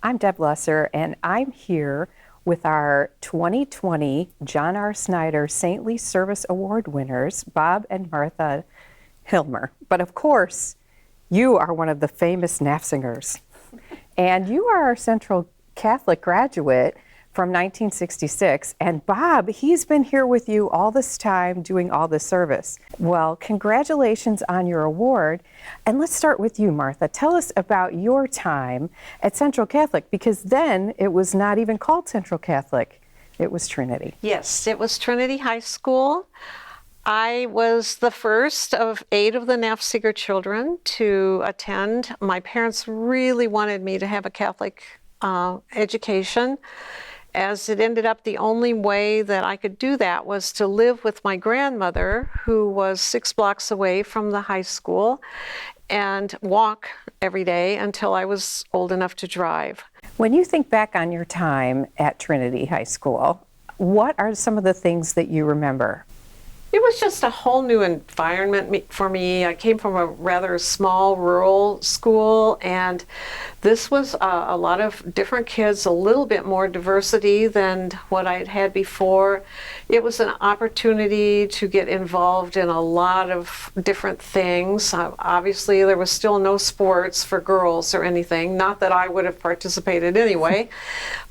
I'm Deb Lesser, and I'm here with our 2020 John R. Snyder Saintly Service Award winners, Bob and Martha Hillmer. But of course, you are one of the famous Knafsingers, and you are a Central Catholic graduate from 1966. And Bob, he's been here with you all this time doing all this service. Well, congratulations on your award. And let's start with you, Martha. Tell us about your time at Central Catholic, because then it was not even called Central Catholic. It was Trinity. Yes, it was Trinity High School. I was the first of 8 of the Knafsinger children to attend. My parents really wanted me to have a Catholic education. As it ended up, the only way that I could do that was to live with my grandmother, who was 6 blocks away from the high school, and walk every day until I was old enough to drive. When you think back on your time at Trinity High School, what are some of the things that you remember? It was just a whole new environment for me. I came from a rather small rural school, and this was a lot of different kids, a little bit more diversity than what I'd had before. It was an opportunity to get involved in a lot of different things. Obviously, there was still no sports for girls or anything, not that I would have participated anyway,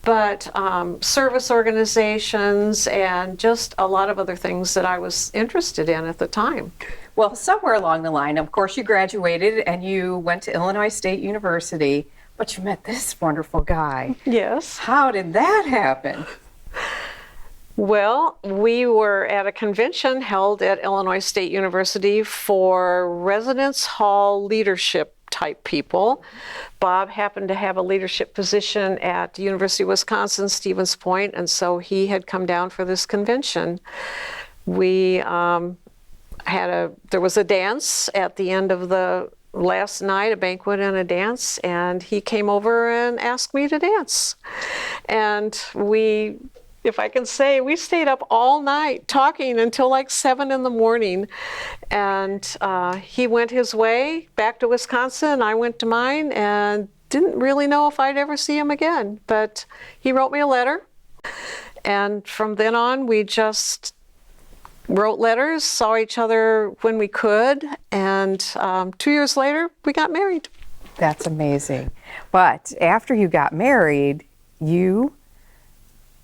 but service organizations and just a lot of other things that I was interested in at the time. Well, somewhere along the line, of course, you graduated and you went to Illinois State University, but you met this wonderful guy. Yes. How did that happen? Well, we were at a convention held at Illinois State University for residence hall leadership type people. Bob happened to have a leadership position at the University of Wisconsin, Stevens Point, and so he had come down for this convention. We there was a dance at the end of the last night, a banquet and a dance, and he came over and asked me to dance. And we, if I can say, we stayed up all night talking until like 7 in the morning. And he went his way back to Wisconsin, I went to mine, and didn't really know if I'd ever see him again. But he wrote me a letter, and from then on we just wrote letters, saw each other when we could, and 2 years later, we got married. That's amazing. But after you got married, you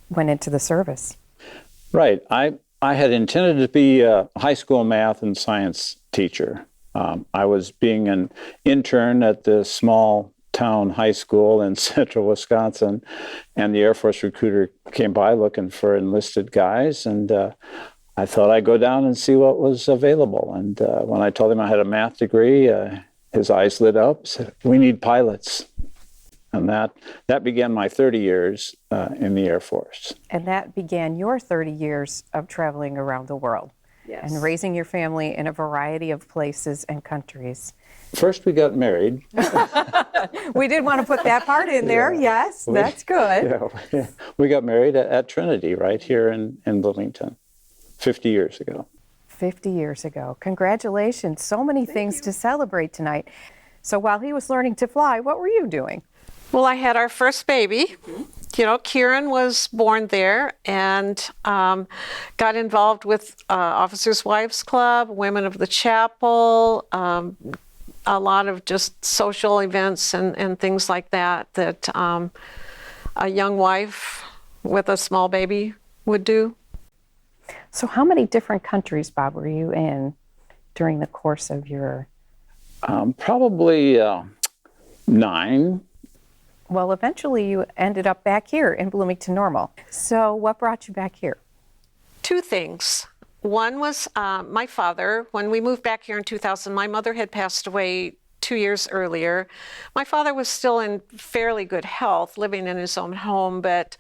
went into the service. Right. I had intended to be a high school math and science teacher. I was being an intern at this small town high school in central Wisconsin, and the Air Force recruiter came by looking for enlisted guys, and I thought I'd go down and see what was available. And when I told him I had a math degree, his eyes lit up, said, "We need pilots." And that began my 30 years in the Air Force. And that began your 30 years of traveling around the world. Yes. And raising your family in a variety of places and countries. First, we got married. We did want to put that part in there. Yeah. Yes, that's good. Yeah, we got married at Trinity right here in Bloomington 50 years ago. 50 years ago. Congratulations. So many things to celebrate tonight. So while he was learning to fly, what were you doing? Well, I had our first baby. You know, Kieran was born there, and got involved with Officers' Wives Club, Women of the Chapel, a lot of just social events and things like that a young wife with a small baby would do. So how many different countries, Bob, were you in during the course of your... Probably 9. Well, eventually you ended up back here in Bloomington Normal. So what brought you back here? 2 things. One was my father. When we moved back here in 2000, my mother had passed away 2 years earlier. My father was still in fairly good health, living in his own home, but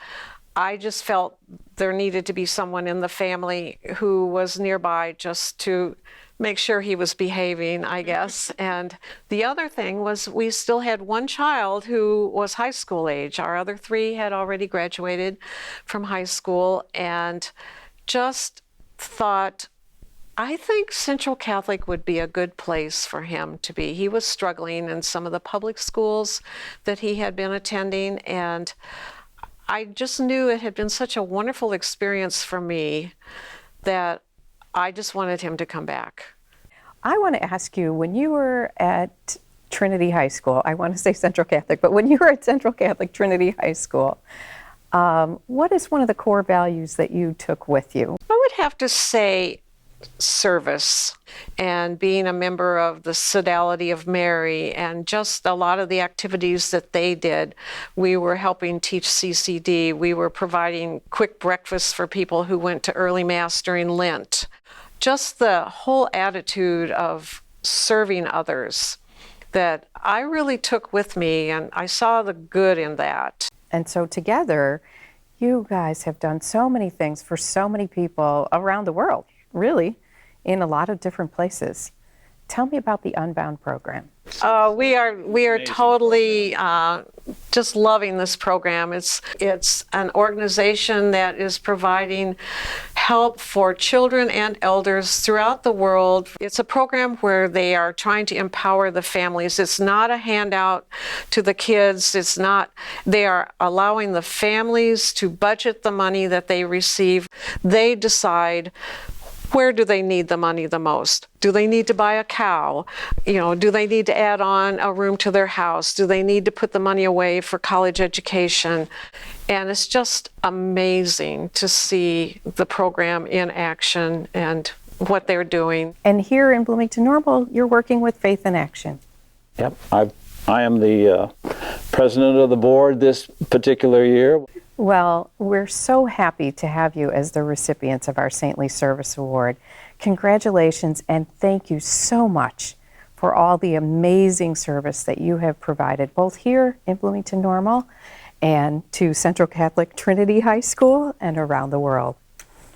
I just felt there needed to be someone in the family who was nearby just to make sure he was behaving, I guess. And the other thing was we still had one child who was high school age. Our other 3 had already graduated from high school, and just thought I think Central Catholic would be a good place for him to be. He was struggling in some of the public schools that he had been attending, and I just knew it had been such a wonderful experience for me that I just wanted him to come back. I want to ask you, when you were at Trinity High School, I want to say Central Catholic, but when you were at Central Catholic Trinity High School, what is one of the core values that you took with you? I would have to say service and being a member of the Sodality of Mary and just a lot of the activities that they did. We were helping teach CCD. We were providing quick breakfasts for people who went to early Mass during Lent. Just the whole attitude of serving others that I really took with me, and I saw the good in that. And so together, you guys have done so many things for so many people around the world, really, in a lot of different places. Tell me about the Unbound program. We are totally just loving this program. It's an organization that is providing help for children and elders throughout the world. It's a program where they are trying to empower the families. It's not a handout to the kids. They are allowing the families to budget the money that they receive. They decide where do they need the money the most? Do they need to buy a cow? Do they need to add on a room to their house? Do they need to put the money away for college education? And it's just amazing to see the program in action and what they're doing. And here in Bloomington Normal, you're working with Faith in Action. Yep, I am the president of the board this particular year. Well, we're so happy to have you as the recipients of our Saintly Service Award. Congratulations, and thank you so much for all the amazing service that you have provided, both here in Bloomington Normal and to Central Catholic Trinity High School and around the world.